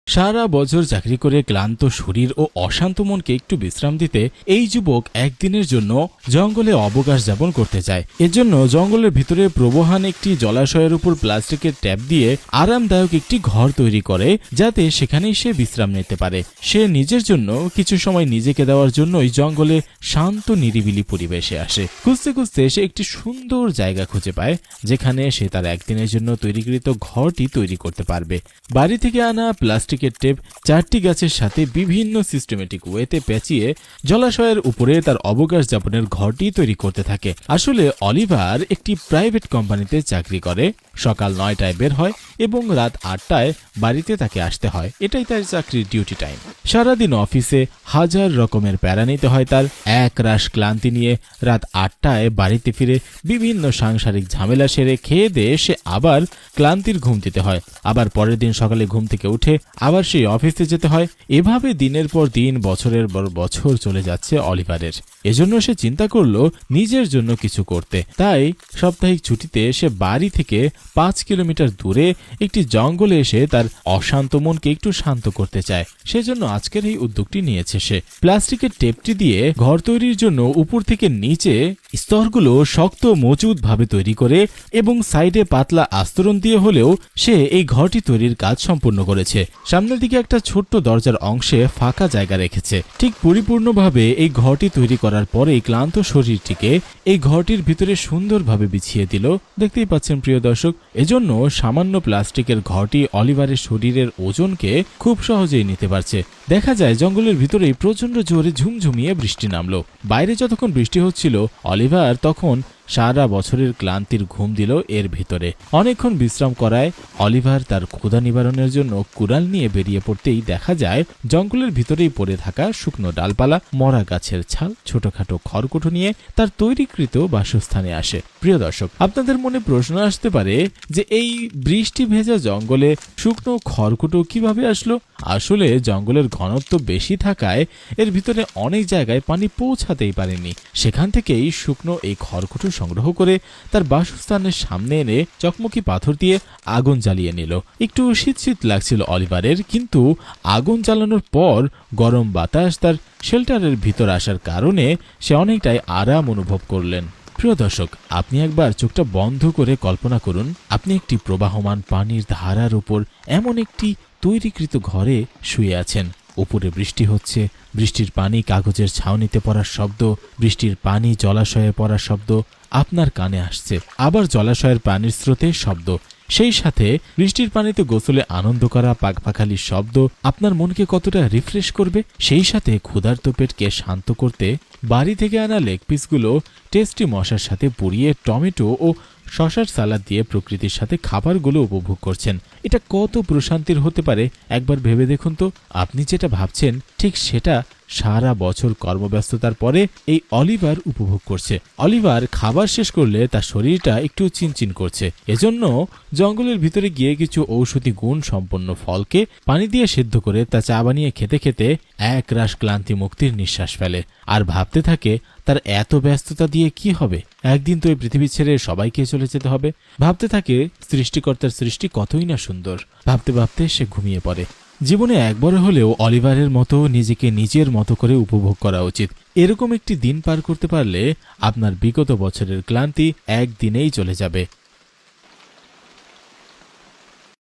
সারা বছর চাকরি করে ক্লান্ত শরীর ও অশান্ত মনকে একটু বিশ্রাম দিতে এই যুবক একদিনের জন্য জঙ্গলে অবকাশ যাপন করতে চায়। এজন্য জঙ্গলের ভিতরে প্রবহমান একটি জলাশয়ের উপর প্লাস্টিকের ট্যাপ দিয়ে আরামদায়ক একটি ঘর তৈরি করে, যাতে সেখানেই সে বিশ্রাম নিতে পারে। সে নিজের জন্য কিছু সময় নিজেকে দেওয়ার জন্যই জঙ্গলে শান্ত নিরিবিলি পরিবেশে আসে। খুঁজতে খুঁজতে সে একটি সুন্দর জায়গা খুঁজে পায়, যেখানে সে তার একদিনের জন্য তৈরিকৃত ঘরটি তৈরি করতে পারবে। বাড়ি থেকে আনা প্লাস্টিকের টেপ 4টি গাছের সাথে বিভিন্ন সিস্টেমেটিক ওয়েতে পেঁচিয়ে জলাশয়ের উপরে তার অবকাশ যাপনের ঘরটি তৈরি করতে থাকে। আসলে অলিভার একটি প্রাইভেট কোম্পানিতে চাকরি করে। সকাল 9টায় বের হয় এবং রাত 8টায় বাড়িতে তাকে আসতে হয়। এটাই তার চাকরির ডিউটি টাইম। সারাদিন অফিসে হাজার রকমের প্যারা নিতে হয় তার। এক রাশ ক্লান্তি নিয়ে রাত 8টায় বাড়িতে ফিরে বিভিন্ন সাংসারিক ঝামেলা সেরে খেয়ে দিয়ে সে আবার ক্লান্তির ঘুম দিতে হয়। আবার পরের দিন সকালে ঘুম থেকে উঠে আবার সেই অফিসে যেতে হয়। এভাবে দিনের পর দিন, বছরের পর বছর চলে যাচ্ছে অলিভারের। এজন্য সে চিন্তা করলো নিজের জন্য কিছু করতে। তাই সাপ্তাহিক ছুটিতে সে বাড়ি থেকে 5 কিলোমিটার দূরে একটি জঙ্গলে এসে তার অশান্ত মনকে একটু শান্ত করতে চায়। সেজন্য আজকের এই উদ্যোগটি নিয়েছে সে। প্লাস্টিকের টেপটি দিয়ে ঘর তৈরির জন্য উপর থেকে নিচে স্তরগুলো শক্ত মজবুত ভাবে তৈরি করে এবং সাইডে পাতলা আস্তরণ দিয়ে হলেও সে এই ঘরটি তৈরির কাজ সম্পূর্ণ করেছে। সামনের দিকে একটা ছোট্ট দরজার অংশে ফাঁকা জায়গা রেখেছে। ঠিক পরিপূর্ণভাবে এই ঘরটি তৈরি করার পরে ক্লান্ত শরীরটিকে এই ঘরটির ভিতরে সুন্দরভাবে বিছিয়ে দিল। দেখতেই পাচ্ছেন প্রিয় দর্শক, এজন্য সামান্য প্লাস্টিকের ঘরটি অলিভারের শরীরের ওজনকে খুব সহজেই নিতে পারছে। দেখা যায় জঙ্গলের ভিতরেই প্রচন্ড জোরে ঝুমঝুমিয়ে বৃষ্টি নামলো। বাইরে যতক্ষণ বৃষ্টি হচ্ছিল, অলিভার তখন সারা বছরের ক্লান্তির ঘুম দিল এর ভিতরে। অনেকক্ষণ বিশ্রাম করায় অলিভার তার ক্ষুধা নিবারণের জন্য কুড়াল নিয়ে বেরিয়ে পড়তেই দেখা যায় জঙ্গলের ভিতরেই পড়ে থাকা শুকনো ডালপালা, মরা গাছের ছাল, ছোটখাটো খড়কুটো নিয়ে তার তৈরিকৃত বাসস্থানে আসে। প্রিয় দর্শক, আপনাদের মনে প্রশ্ন আসতে পারে যে এই বৃষ্টি ভেজা জঙ্গলে শুকনো খড়কুটো কিভাবে আসলো? আসলে জঙ্গলের ঘনত্ব বেশি থাকায় এর ভিতরে অনেক জায়গায় পানি পৌঁছাতেই পারেনি। সেখান থেকেই শুকনো এই খড়কুটো সংগ্রহ করে তার বাসস্থানের সামনে এনে চকমকি পাথর দিয়ে আগুন জ্বালিয়ে নিল। একটু শীত শীত লাগছিল অলিভারের, কিন্তু আগুন জ্বালানোর পর গরম বাতাস তার শেল্টারের ভিতর আসার কারণে সে অনেকটাই আরাম অনুভব করলেন। প্রিয় দর্শক, আপনি একবার চোখটা বন্ধ করে কল্পনা করুন, আপনি একটি প্রবাহমান পানির ধারার উপর এমন একটি তৈরিকৃত ঘরে শুয়ে আছেন। উপরে বৃষ্টি হচ্ছে, বৃষ্টির পানি কাগজের ছাউনিতে পড়ার শব্দ, বৃষ্টির পানি জলাশয়ে পড়ার শব্দ আপনার কানে আসছে। আবার জলাশয়ের পানির স্রোতের শব্দ, সেই সাথে বৃষ্টির পানিতে গোসলে আনন্দ করা পাখপাখালির শব্দ আপনার মনকে কতটা রিফ্রেশ করবে। সেই সাথে ক্ষুধার্ত পেটকে শান্ত করতে বাড়ি থেকে আনা লেগ পিসগুলো টেস্টি মশার সাথে পুড়িয়ে টমেটো ও শশার সালাদ দিয়ে প্রকৃতির সাথে খাবারগুলো উপভোগ করছেন। এটা কত প্রশান্তির হতে পারে একবার ভেবে দেখুন তো। আপনি যেটা ভাবছেন ঠিক সেটা সারা বছর কর্মব্যস্ততার পরে এই অলিভার উপভোগ করছে। অলিভার খাবার শেষ করলে তার শরীরটা একটু চিনচিন করছে। এজন্য জঙ্গলের ভিতরে গিয়ে কিছু ঔষধি গুণ সম্পন্ন ফলকে পানি দিয়ে সিদ্ধ করে তা চা বানিয়ে খেতে খেতে এক রাশ ক্লান্তি মুক্তির নিঃশ্বাস ফেলে। আর ভাবতে থাকে তার এত ব্যস্ততা দিয়ে কি হবে, একদিন তো এই পৃথিবী ছেড়ে সবাইকে চলে যেতে হবে। ভাবতে থাকে সৃষ্টিকর্তার সৃষ্টি কতই না সুন্দর। ভাবতে ভাবতে সে ঘুমিয়ে পড়ে। জীবনে একবার হলেও অলিভারের মতো নিজেকে নিজের মতো করে উপভোগ করা উচিত। এরকম একটি দিন পার করতে পারলে আপনার বিগত বছরের ক্লান্তি একদিনেই চলে যাবে।